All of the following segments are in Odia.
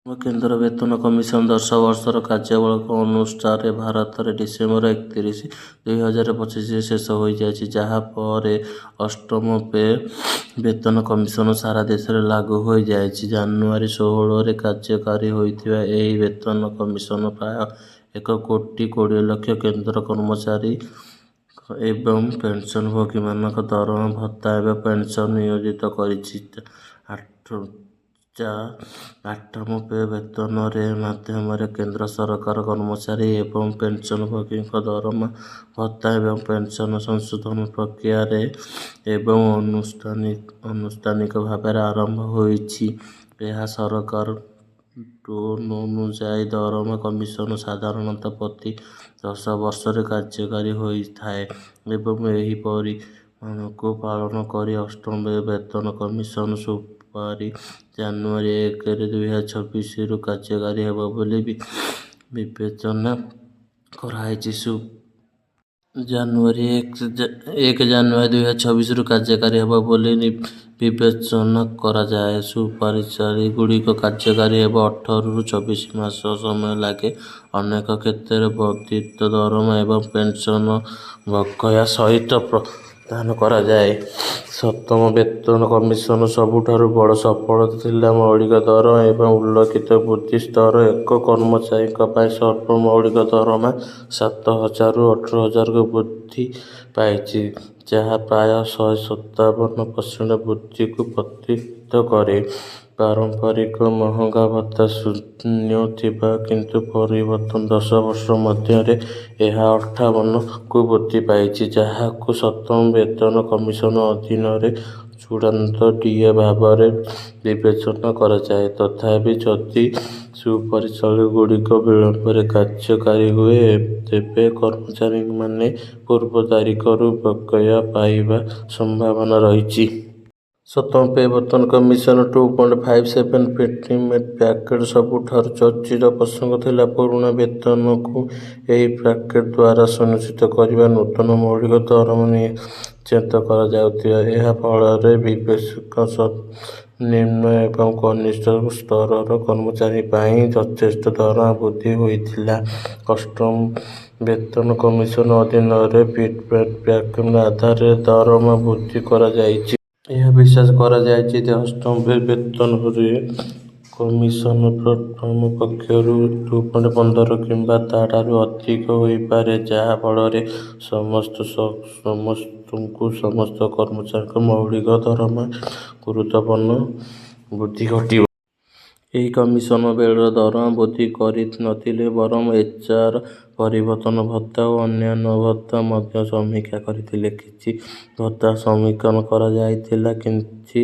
କେନ୍ଦ୍ର ବେତନ କମିଶନ 10 ବର୍ଷର କାର୍ଯ୍ୟବଳକ ଅନୁସାରେ ଭାରତରେ ଡିସେମ୍ବର 31, 2025 ଶେଷ ହୋଇଯାଇଛି, ଯାହା ପରେ ଅଷ୍ଟମ ପେ ବେତନ କମିଶନ ସାରା ଦେଶରେ ଲାଗୁ ହୋଇଯାଇଛି। ଜାନୁଆରୀ 16ରେ କାର୍ଯ୍ୟକାରୀ ହୋଇଥିବା ଏହି ବେତନ କମିଶନ ପ୍ରାୟ 1,20,00,000 କେନ୍ଦ୍ର କର୍ମଚାରୀ ଏବଂ ପେନ୍ସନଭୋଗୀମାନଙ୍କ ଦରମା ଭତ୍ତା ଏବଂ ପେନ୍ସନ ନିୟୋଜିତ କରିଛି। ଆଠମ ପେ ବେତନରେ ମାଧ୍ୟମରେ କେନ୍ଦ୍ର ସରକାର କର୍ମଚାରୀ ଏବଂ ପେନ୍ସନଭୋଗୀଙ୍କ ଦରମା ଭତ୍ତା ଏବଂ ପେନ୍ସନ ସଂଶୋଧନ ପ୍ରକ୍ରିୟାରେ ଏବଂ ଆନୁଷ୍ଠାନିକ ଭାବରେ ଆରମ୍ଭ ହୋଇଛି। ଏହା ସରକାର ଟୋନ୍ ଅନୁଯାୟୀ ଦରମା କମିଶନ ସାଧାରଣତଃ ପ୍ରତି 10 ବର୍ଷରେ କାର୍ଯ୍ୟକାରୀ ହୋଇଥାଏ ଏବଂ ଏହି ପରିମାଣକୁ ପାଳନ କରି ଅଷ୍ଟମ ବେତନ କମିଶନ ସୁପାରିଶ ଜାନୁଆରୀ 1, 2026ରୁ କାର୍ଯ୍ୟକାରୀ ହେବ ବୋଲି ବିବେଚନା କରାଯାଇଛି। ଜାନୁଆରୀ 1, 2026ରୁ କାର୍ଯ୍ୟକାରୀ ହେବ ବୋଲି ବିବେଚନା କରାଯାଏ। ସୁପାରିଶଗୁଡ଼ିକ କାର୍ଯ୍ୟକାରୀ ହେବାକୁ 18ରୁ 24 ମାସ ସମୟ ଲାଗେ। ଅନେକ କ୍ଷେତ୍ରରେ ବର୍ଦ୍ଧିତ ଦରମା ଏବଂ ପେନ୍ସନ ବକେୟା ସହିତ ପ୍ରଦାନ କରାଯାଏ। ସପ୍ତମ ବେତନ କମିଶନର ସବୁଠାରୁ ବଡ଼ ସଫଳତା ଥିଲା ମୌଳିକ ଦରମା ଏବଂ ଉଲ୍ଲିଖିତ ବୃତ୍ତି ସ୍ତର। ଏକ କର୍ମଚାରୀଙ୍କ ପାଇଁ ସର୍ବ ମୌଳିକ ଦରମା 7,000ରୁ 18,000କୁ ବୃଦ୍ଧି ପାଇଛି, ଯାହା ପ୍ରାୟ 157% ବୃଦ୍ଧିକୁ ପ୍ରତିନିଧିତ୍ୱ କରେ। ପାରମ୍ପରିକ ମହାର୍ଘ ଭତ୍ତା ଶୂନ୍ୟ ଥିଲା, କିନ୍ତୁ ପରବର୍ତ୍ତୀ 10 ବର୍ଷ ମଧ୍ୟରେ ଏହା 58କୁ ବୃଦ୍ଧି ପାଇଛି, ଯାହାକୁ ସପ୍ତମ ବେତନ କମିଶନ ଅଧୀନରେ ଚୂଡ଼ାନ୍ତ ଡିଏ ଭାବରେ ବିବେଚନା କରାଯାଏ। ତଥାପି, ଯଦି ସୁପାରିଶଗୁଡ଼ିକ ବିଳମ୍ବରେ କାର୍ଯ୍ୟକାରୀ ହୁଏ, ତେବେ କର୍ମଚାରୀମାନେ ପୂର୍ବ ତାରିଖରୁ ବକେୟା ପାଇବାର ସମ୍ଭାବନା ରହିଛି। ସପ୍ତମ ପେ ବେତନ କମିଶନ 2.57 ପେଣ୍ଟିମେଣ୍ଟ ପ୍ୟାକେଜ ସବୁଠାରୁ ଚର୍ଚ୍ଚିତ ପ୍ରସଙ୍ଗ ଥିଲା। ପୁରୁଣା ବେତନକୁ ଏହି ପ୍ୟାକେଜ ଦ୍ୱାରା ସୁନିଶ୍ଚିତ କରିବା ନୂତନ ମୌଳିକ ଦରମା ନିଶ୍ଚିତ କରାଯାଉଥିଲା। ଏହା ଫଳରେ ବିବେକ ସର୍ବନିମ୍ନ ଏବଂ କନିଷ୍ଠ ସ୍ତରର କର୍ମଚାରୀଙ୍କ ପାଇଁ ଯଥେଷ୍ଟ ଦରମା ବୃଦ୍ଧି ହୋଇଥିଲା। ଅଷ୍ଟମ ବେତନ କମିଶନ ଅଧୀନରେ ପେଣ୍ଟିମେଣ୍ଟ ପ୍ୟାକେଜ ଆଧାରରେ ଦରମା ବୃଦ୍ଧି କରାଯାଇଛି। ଏହା ବିଶ୍ୱାସ କରାଯାଉଛି ଯେ ଅଷ୍ଟମ ପେ ବେତନ କମିଶନ ପ୍ରଥମ ପକ୍ଷରୁ 2.15 କିମ୍ବା ତା'ଠାରୁ ଅଧିକ ହୋଇପାରେ, ଯାହା ଫଳରେ ସମସ୍ତ କର୍ମଚାରୀଙ୍କ ମୌଳିକ ଦରମାରେ ଗୁରୁତ୍ୱପୂର୍ଣ୍ଣ ବୃଦ୍ଧି ଘଟିବ। ଏହି କମିଶନ ବେଳେ ଦରମା ବୃଦ୍ଧି କରି ନଥିଲେ ବରଂ ଏଚ୍ଆର୍ ପରିବର୍ତ୍ତନ ଭତ୍ତା ଓ ଅନ୍ୟାନ୍ୟ ଭତ୍ତା ମଧ୍ୟ ସମୀକ୍ଷା କରିଥିଲେ। କିଛି ଭତ୍ତା ସମୀକ୍ଷା କରାଯାଇଥିଲା, କିଛି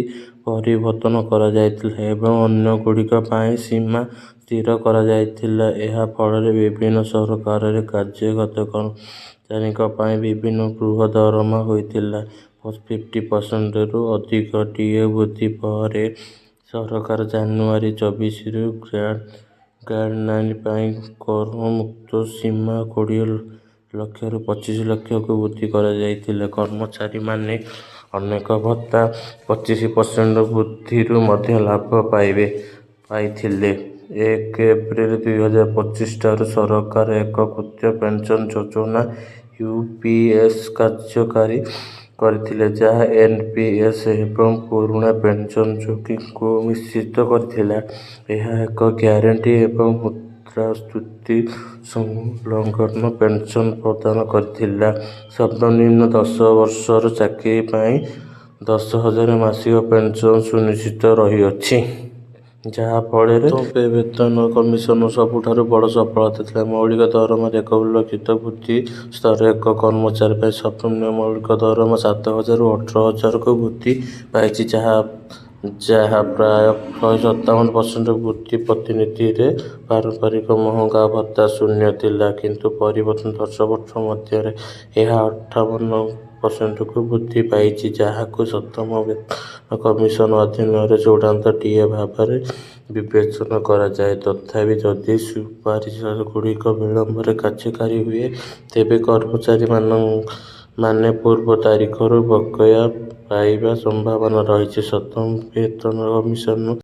ପରିବର୍ତ୍ତନ କରାଯାଇଥିଲା ଏବଂ ଅନ୍ୟଗୁଡ଼ିକ ପାଇଁ ସୀମା ସ୍ଥିର କରାଯାଇଥିଲା। ଏହା ଫଳରେ ବିଭିନ୍ନ ସରକାରରେ କାର୍ଯ୍ୟରତ କର୍ମଚାରୀଙ୍କ ପାଇଁ ବିଭିନ୍ନ ଗୃହ ଦରମା ହୋଇଥିଲା। 50%ରୁ ଅଧିକ ଡିଏ ବୃଦ୍ଧି ପରେ ସରକାର ଜାନୁଆରୀ 24ରୁ ଗ୍ରେଡ୍-9 ପାଇଁ କରମୁକ୍ତ ସୀମା 20 ଲକ୍ଷରୁ 25 ଲକ୍ଷକୁ ବୃଦ୍ଧି କରାଯାଇଥିଲା। କର୍ମଚାରୀମାନେ ଅନେକ ଭତ୍ତା 25% ବୃଦ୍ଧିରୁ ମଧ୍ୟ ଲାଭ ପାଇଥିଲେ। 1 ଏପ୍ରିଲ 2025 ଠାରୁ ସରକାର ଏକୀକୃତ ପେନ୍ସନ ଯୋଜନା (ୟୁପିଏସ୍) କାର୍ଯ୍ୟକାରୀ କରିଥିଲେ, ଯାହା ଏନ୍ପିଏସ୍ ଏବଂ ପୁରୁଣା ପେନ୍ସନଭୋଗୀଙ୍କୁ ମିଶ୍ରିତ କରିଥିଲା। ଏହା ଏକ ଗ୍ୟାରେଣ୍ଟି ଏବଂ ମୁଦ୍ରାସ୍ଫୀତି ସଂଲଗ୍ନ ପେନ୍ସନ ପ୍ରଦାନ କରିଥିଲା। ସର୍ବନିମ୍ନ 10 ବର୍ଷର ଚାକିରି ପାଇଁ 10,000 ମାସିକ ପେନ୍ସନ ସୁନିଶ୍ଚିତ ରହିଛି। ଯାହା ଫଳରେ ସପ୍ତମ ପେ ବେତନ କମିଶନର ସବୁଠାରୁ ବଡ଼ ସଫଳତା ଥିଲା ମୌଳିକ ଦରମାରେ ଏକ ଉଲ୍ଲିଖିତ ବୃତ୍ତି ସ୍ତର। ଏକ କର୍ମଚାରୀ ପାଇଁ ସର୍ବନିମ୍ନ ମୌଳିକ ଦରମା 7,000ରୁ 18,000କୁ ବୃଦ୍ଧି ପାଇଛି, ଯାହା ପ୍ରାୟ 157% ବୃଦ୍ଧି ପ୍ରତିନିଧିରେ। ପାରମ୍ପରିକ ମହାର୍ଘ ଭତ୍ତା ଶୂନ୍ୟ ଥିଲା, କିନ୍ତୁ ପରବର୍ତ୍ତୀ 10 ବର୍ଷ ମଧ୍ୟରେ ଏହା 58%କୁ ବୃଦ୍ଧି ପାଇଛି, ଯାହାକୁ ସପ୍ତମ ବେତନ କମିଶନ ଅଧୀନରେ ଚୂଡ଼ାନ୍ତ ଡିଏ ଭାବରେ ବିବେଚନା କରାଯାଏ। ତଥାପି, ଯଦି ସୁପାରିଶଗୁଡ଼ିକ ବିଳମ୍ବରେ କାର୍ଯ୍ୟକାରୀ ହୁଏ, ତେବେ କର୍ମଚାରୀମାନେ ପୂର୍ବ ତାରିଖରୁ ବକେୟା ପାଇବାର ସମ୍ଭାବନା ରହିଛି। ସପ୍ତମ ବେତନ କମିଶନ